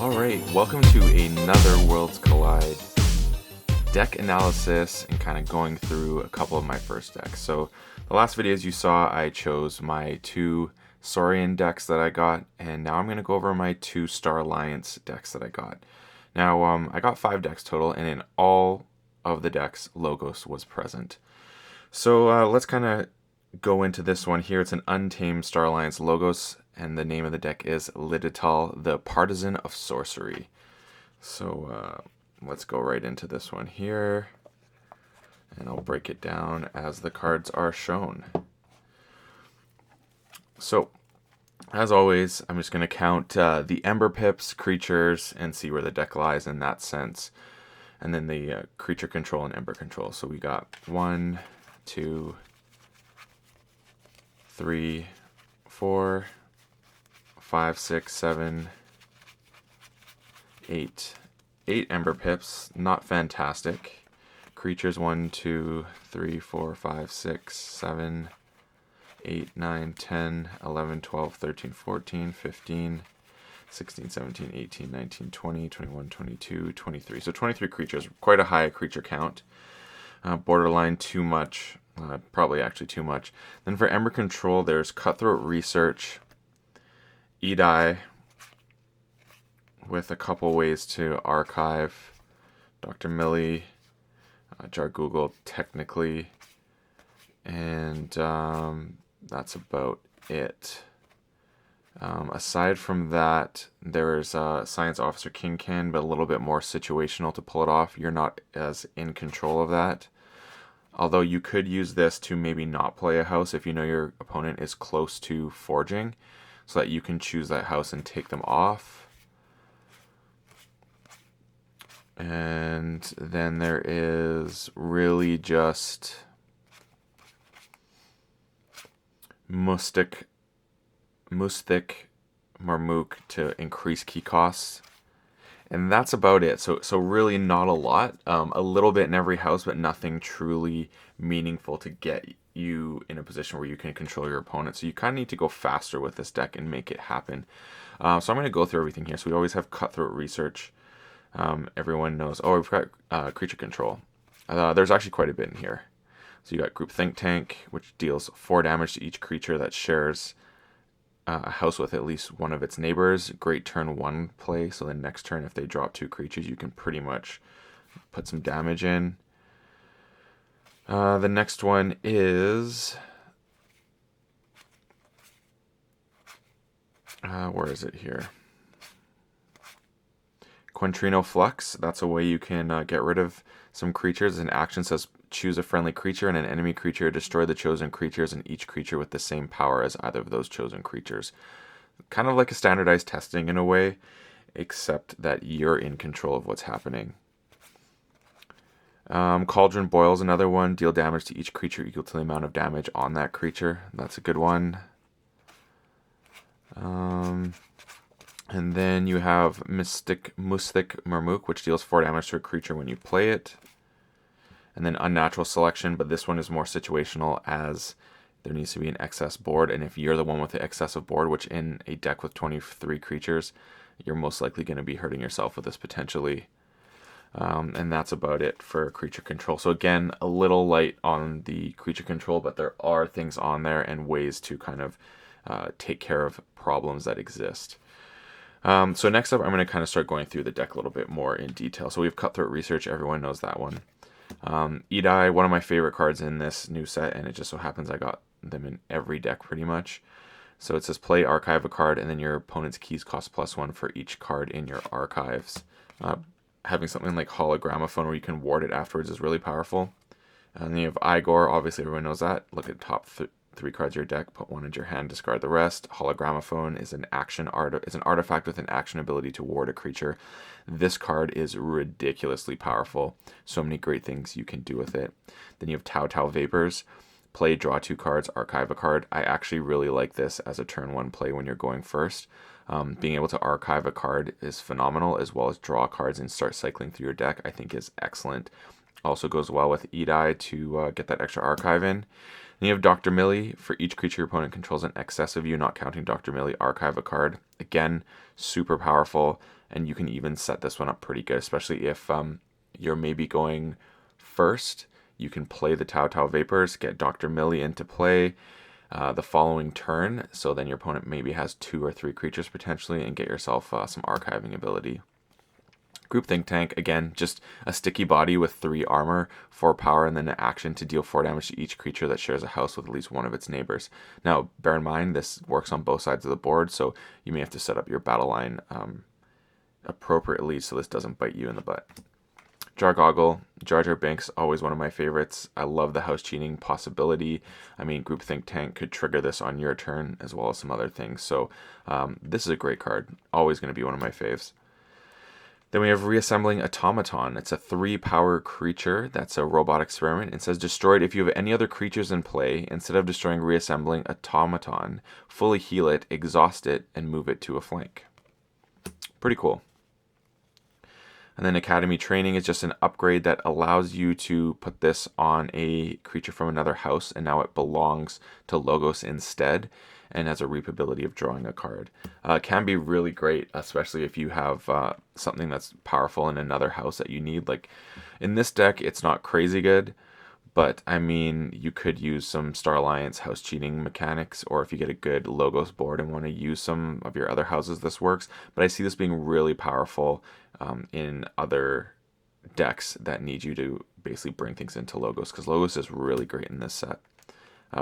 Alright, welcome to another Worlds Collide deck analysis and kind of going through a couple of my first decks. So the last videos you saw, I chose my two Saurian decks that I got, and now I'm going to go over my two Star Alliance decks that I got. Now, I got 5 decks total, and in all of the decks, Logos was present. So let's kind of go into this one here. It's an Untamed Star Alliance Logos, and the name of the deck is Lidital, the Partisan of Sorcery. So let's go right into this one here, and I'll break it down as the cards are shown. So, as always, I'm just going to count the Ember Pips, creatures, and see where the deck lies in that sense. And then the creature control and Ember control. So we got 1, 2, 3, 4, 5, 6, 7, 8. 8 Ember Pips, not fantastic. Creatures 1, 2, 3, 4, 5, 6, 7, 8, 9, 10, 11, 12, 13, 14, 15, 16, 17, 18, 19, 20, 21, 22, 23. So 23 creatures, quite a high creature count. Borderline too much, probably actually too much. Then for Ember Control, there's Cutthroat Research, Edai, with a couple ways to archive, Dr. Millie, Jar Google technically, and that's about it. Aside from that, there's Science Officer Kingkin, but a little bit more situational to pull it off. You're not as in control of that. Although you could use this to maybe not play a house if you know your opponent is close to forging, so that you can choose that house and take them off. And then there is really just Mustik Marmook to increase key costs. And that's about it. So really not a lot. A little bit in every house, but nothing truly meaningful to get you in a position where you can control your opponent. So you kind of need to go faster with this deck and make it happen. So I'm going to go through everything here. So we always have Cutthroat Research. Everyone knows. Oh, we've got creature control. There's actually quite a bit in here. So you got Group Think Tank, which deals 4 damage to each creature that shares a house with at least one of its neighbors. Great turn 1 play. So the next turn, if they drop 2 creatures, you can pretty much put some damage in. The next one is... where is it here? Quintrino Flux. That's a way you can get rid of some creatures. An action says choose a friendly creature and an enemy creature, destroy the chosen creatures and each creature with the same power as either of those chosen creatures. Kind of like a standardized testing in a way, except that you're in control of what's happening. Cauldron Boil is another one. Deal damage to each creature equal to the amount of damage on that creature. That's a good one. And then you have Mustik Marmook, which deals 4 damage to a creature when you play it. And then Unnatural Selection, but this one is more situational as there needs to be an excess board. And if you're the one with the excessive board, which in a deck with 23 creatures, you're most likely going to be hurting yourself with this potentially. And that's about it for creature control. So again, a little light on the creature control, but there are things on there and ways to kind of take care of problems that exist. So next up, I'm going to kind of start going through the deck a little bit more in detail. So we have Cutthroat Research. Everyone knows that one. Edai, one of my favorite cards in this new set, and it just so happens I got them in every deck pretty much. So it says play archive a card, and then your opponent's keys cost +1 for each card in your archives. Having something like Hologramophone where you can ward it afterwards is really powerful. And then you have Igor, obviously everyone knows that. Look at top 3 cards of your deck, put 1 into your hand, discard the rest. Hologramophone is an artifact with an action ability to ward a creature. This card is ridiculously powerful. So many great things you can do with it. Then you have Tau Vapors. Play, draw 2 cards, archive a card. I actually really like this as a turn 1 play when you're going first. Being able to archive a card is phenomenal, as well as draw cards and start cycling through your deck, I think is excellent. Also goes well with Edai to get that extra archive in. Then you have Dr. Millie. For each creature your opponent controls in excess of you, not counting Dr. Millie, archive a card. Again, super powerful. and you can even set this one up pretty good, especially if you're maybe going first. You can play the Tau Tau Vapors, get Dr. Millie into play the following turn, so then your opponent maybe has 2 or 3 creatures potentially, and get yourself some archiving ability. Group Think Tank, again, just a sticky body with 3 armor, 4 power, and then an action to deal 4 damage to each creature that shares a house with at least one of its neighbors. Now, bear in mind, this works on both sides of the board, so you may have to set up your battle line appropriately so this doesn't bite you in the butt. Jargoggle, Jar Jar Binks, always one of my favorites. I love the house cheating possibility. I mean, Group Think Tank could trigger this on your turn, as well as some other things. So this is a great card. Always going to be one of my faves. Then we have Reassembling Otamatone. It's a 3-power creature that's a robot experiment. It says destroyed if you have any other creatures in play. Instead of destroying Reassembling Otamatone, fully heal it, exhaust it, and move it to a flank. Pretty cool. And then Academy Training is just an upgrade that allows you to put this on a creature from another house, and now it belongs to Logos instead, and has a reap ability of drawing a card. Can be really great, especially if you have something that's powerful in another house that you need. Like in this deck, it's not crazy good, but I mean, you could use some Star Alliance house cheating mechanics, or if you get a good Logos board and want to use some of your other houses, this works. But I see this being really powerful in other decks that need you to basically bring things into Logos, because Logos is really great in this set.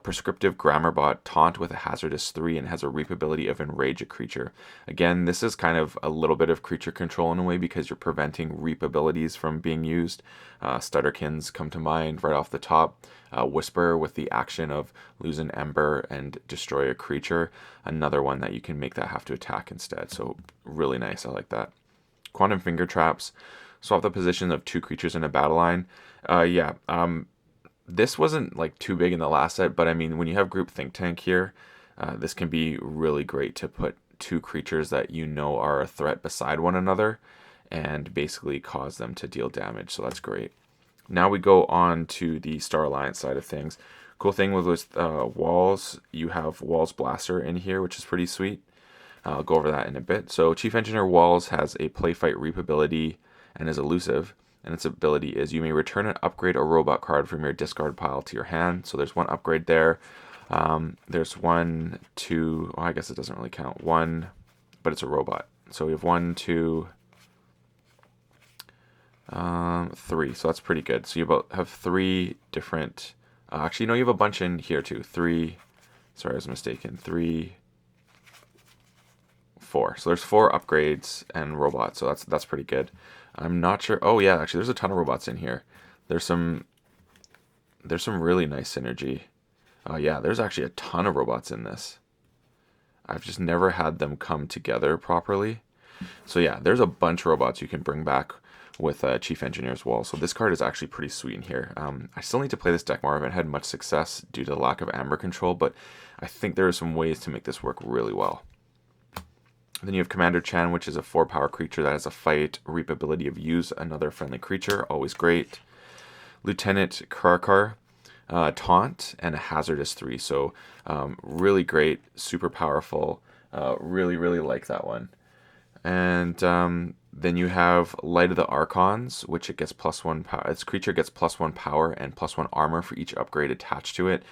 Prescriptive Grammar Bot, Taunt with a hazardous 3 and has a reap ability of Enrage a creature. Again, this is kind of a little bit of creature control in a way, because you're preventing reap abilities from being used. Stutterkins come to mind right off the top. Whisper with the action of lose an Ember and destroy a creature. Another one that you can make that have to attack instead. So really nice, I like that. Quantum Finger Traps, swap the position of 2 creatures in a battle line. This wasn't like too big in the last set, but I mean, when you have Group Think Tank here, this can be really great to put 2 creatures that you know are a threat beside one another and basically cause them to deal damage. So that's great. Now we go on to the Star Alliance side of things. Cool thing with Walls, you have Walls Blaster in here, which is pretty sweet. I'll go over that in a bit. So Chief Engineer Walls has a Play Fight Reap ability and is elusive. And its ability is you may return an upgrade or robot card from your discard pile to your hand. So there's one upgrade there. There's 1, 2, I guess it doesn't really count. 1, but it's a robot. So we have 1, 2, 3. So that's pretty good. So you have 3 different. Actually, no, you have a bunch in here too. 3. Sorry, I was mistaken. 3, 4. So there's 4 upgrades and robots. So that's pretty good. I'm not sure. Oh yeah, actually, there's a ton of robots in here. There's some really nice synergy. Oh yeah, there's actually a ton of robots in this. I've just never had them come together properly. So yeah, there's a bunch of robots you can bring back with Chief Engineer's Wall. So this card is actually pretty sweet in here. I still need to play this deck more. I haven't had much success due to the lack of Amber control, but I think there are some ways to make this work really well. Then you have Commander Chen, which is a 4-power creature that has a fight, reap ability of use another friendly creature, always great. Lieutenant Karakar, Taunt, and a hazardous 3. So really great, super powerful. Really, really like that one. And then you have Light of the Archons, which it gets +1 power. Its creature gets +1 power and +1 armor for each upgrade attached to it.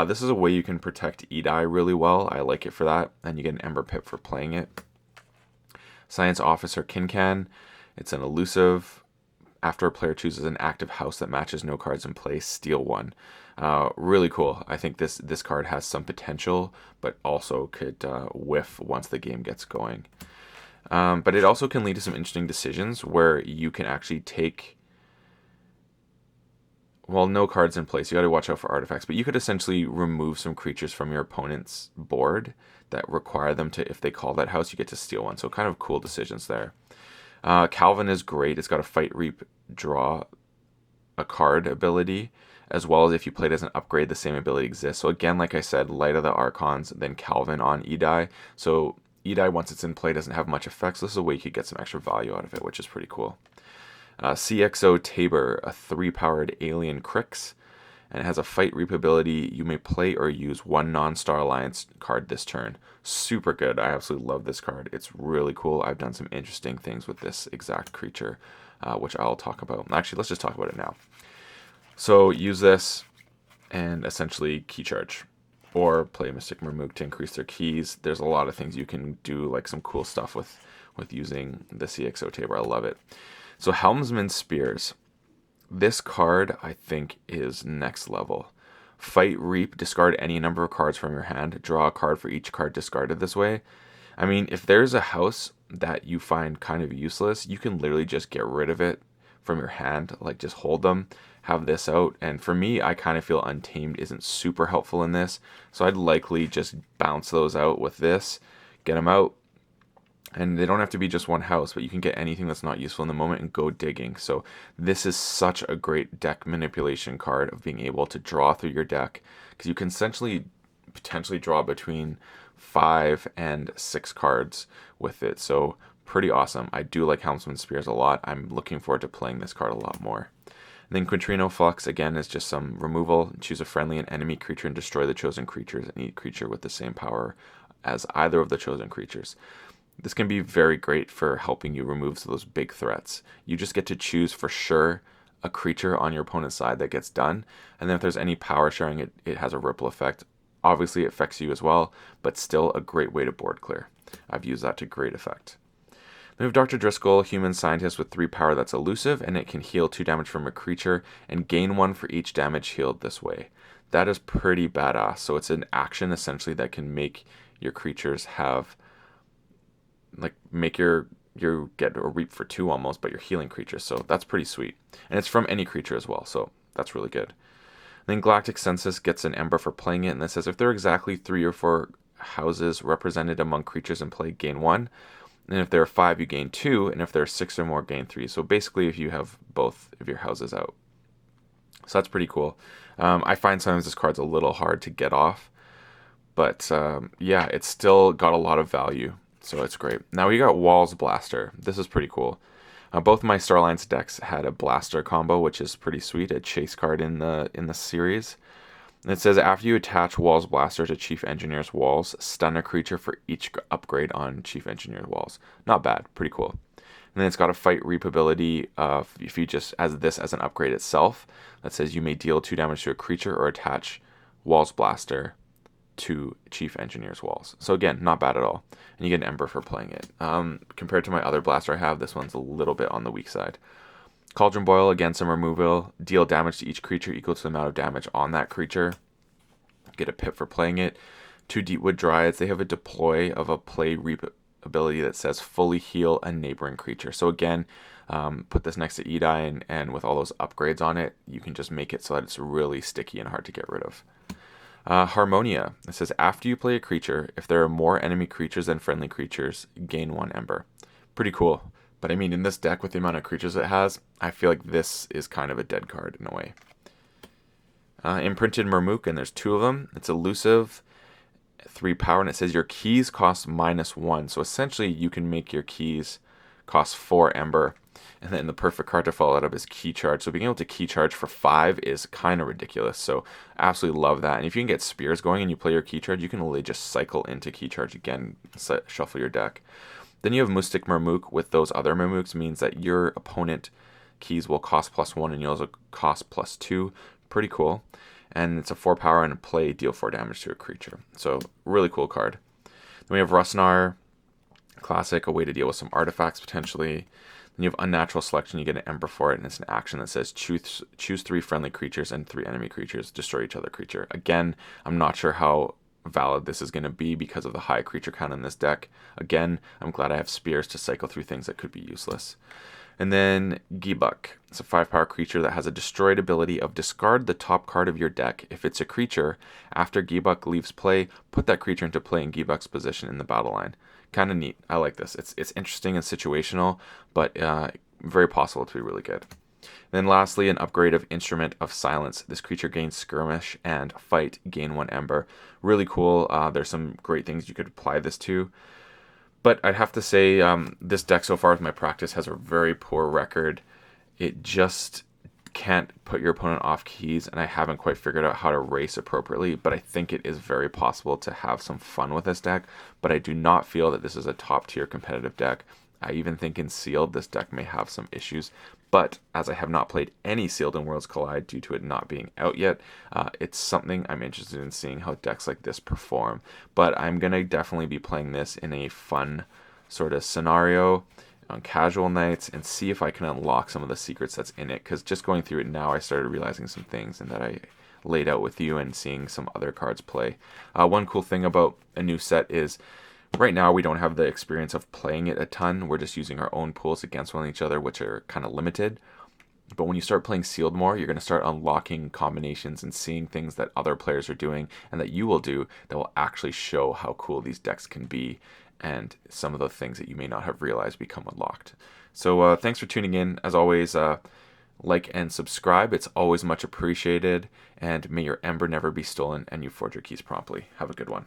This is a way you can protect Edai really well. I like it for that, and you get an Ember Pip for playing it. Science Officer Kincan. It's an elusive. After a player chooses an active house that matches no cards in play, steal 1. Really cool. I think this card has some potential, but also could whiff once the game gets going. But it also can lead to some interesting decisions where you can actually take, well, no cards in place. You got to watch out for artifacts, but you could essentially remove some creatures from your opponent's board that require them to, if they call that house, you get to steal 1. So kind of cool decisions there. Calvin is great. It's got a fight, reap, draw a card ability, as well as if you played as an upgrade, the same ability exists. So again, like I said, Light of the Archons, then Calvin on Edai. So Edai, once it's in play, doesn't have much effects. So this is a way you could get some extra value out of it, which is pretty cool. CXO Tabor, a 3-powered alien Crix. and it has a Fight Reap ability. You may play or use one non-Star Alliance card this turn. Super good. I absolutely love this card. It's really cool. I've done some interesting things with this exact creature, which I'll talk about. Actually, let's just talk about it now. So use this and essentially key charge, or play Mystic Marmook to increase their keys. There's a lot of things you can do, like some cool stuff with using the CXO table. I love it. So Helmsman Spears. This card, I think, is next level. Fight Reap, discard any number of cards from your hand. Draw a card for each card discarded this way. I mean, if there's a house that you find kind of useless, you can literally just get rid of it from your hand. Like, just hold them, have this out. And for me, I kind of feel Untamed isn't super helpful in this. So I'd likely just bounce those out with this, get them out. And they don't have to be just one house, but you can get anything that's not useful in the moment and go digging. So this is such a great deck manipulation card of being able to draw through your deck, because you can essentially potentially draw between 5 and 6 cards with it. So pretty awesome. I do like Helmsman Spears a lot. I'm looking forward to playing this card a lot more. And then Katrina Fox, again, is just some removal. Choose a friendly and enemy creature and destroy the chosen creatures, and each creature with the same power as either of the chosen creatures. This can be very great for helping you remove those big threats. You just get to choose for sure a creature on your opponent's side that gets done, and then if there's any power sharing, it has a ripple effect. Obviously it affects you as well, but still a great way to board clear. I've used that to great effect. Then we have Dr. Driscoll, human scientist with 3 power that's elusive, and it can heal 2 damage from a creature and gain 1 for each damage healed this way. That is pretty badass. So it's an action essentially that can make your creatures have, like, make you get a reap for 2 almost, but you're healing creatures. So that's pretty sweet. And it's from any creature as well, so that's really good. Then Galactic Census gets an Ember for playing it, and it says if there are exactly 3 or 4 houses represented among creatures in play, gain 1. And if there are 5, you gain 2, and if there are 6 or more, gain 3. So basically if you have both of your houses out. So that's pretty cool. I find sometimes this card's a little hard to get off, but yeah, it's still got a lot of value. So it's great. Now we got Walls Blaster. This is pretty cool. Both my Star Alliance decks had a Blaster combo, which is pretty sweet. A chase card in the series. And it says after you attach Walls Blaster to Chief Engineer's walls, stun a creature for each upgrade on Chief Engineer's walls. Not bad. Pretty cool. And then it's got a Fight Reap ability if you just as this as an upgrade itself. That says you may deal 2 damage to a creature or attach Walls Blaster to Chief Engineer's walls. So again, not bad at all. And you get an Ember for playing it. Compared to my other blaster I have, this one's a little bit on the weak side. Cauldron Boil, again, some removal. Deal damage to each creature equal to the amount of damage on that creature. Get a pip for playing it. 2 Deepwood Dryads, they have a deploy of a play reap ability that says fully heal a neighboring creature. So again, put this next to Edai, and with all those upgrades on it, you can just make it so that it's really sticky and hard to get rid of. Harmonia. It says after you play a creature, if there are more enemy creatures than friendly creatures, gain 1 Ember. Pretty cool. But I mean, in this deck with the amount of creatures it has, I feel like this is kind of a dead card in a way. Imprinted Marmook, and there's 2 of them. It's elusive, 3 power, and it says your keys cost -1. So essentially you can make your keys cost 4 Ember. And then the perfect card to follow it up is Key Charge. So being able to Key Charge for 5 is kind of ridiculous. So absolutely love that. And if you can get Spears going and you play your Key Charge, you can literally just cycle into Key Charge again, shuffle your deck. Then you have Mystic Marmook with those other Marmooks, means that your opponent keys will cost +1 and yours will cost +2. Pretty cool. And it's a 4 power and a play, deal 4 damage to a creature. So really cool card. Then we have Rusnar, classic, a way to deal with some artifacts potentially. Then you have Unnatural Selection, you get an Ember for it, and it's an action that says choose 3 friendly creatures and 3 enemy creatures, destroy each other creature. Again, I'm not sure how valid this is going to be because of the high creature count in this deck. Again, I'm glad I have Spears to cycle through things that could be useless. And then Gibuk. It's a 5 power creature that has a destroyed ability of discard the top card of your deck. If it's a creature, after Gibuk leaves play, put that creature into play in Gibuk's position in the battle line. Kind of neat. I like this. It's interesting and situational, but very possible to be really good. Then lastly, an upgrade of Instrument of Silence. This creature gains Skirmish and Fight, gain 1 Ember. Really cool. There's some great things you could apply this to. But I'd have to say this deck so far with my practice has a very poor record. It just can't put your opponent off keys, and I haven't quite figured out how to race appropriately, but I think it is very possible to have some fun with this deck, but I do not feel that this is a top tier competitive deck. I even think in Sealed, this deck may have some issues, but as I have not played any Sealed in Worlds Collide due to it not being out yet, it's something I'm interested in seeing how decks like this perform. But I'm going to definitely be playing this in a fun sort of scenario on casual nights and see if I can unlock some of the secrets that's in it, because just going through it now, I started realizing some things and that I laid out with you and seeing some other cards play. One cool thing about a new set is right now we don't have the experience of playing it a ton. We're just using our own pools against one each other, which are kind of limited. But when you start playing Sealed more, you're going to start unlocking combinations and seeing things that other players are doing and that you will do that will actually show how cool these decks can be, and some of the things that you may not have realized become unlocked. So thanks for tuning in. As always, like and subscribe. It's always much appreciated. And may your ember never be stolen and you forge your keys promptly. Have a good one.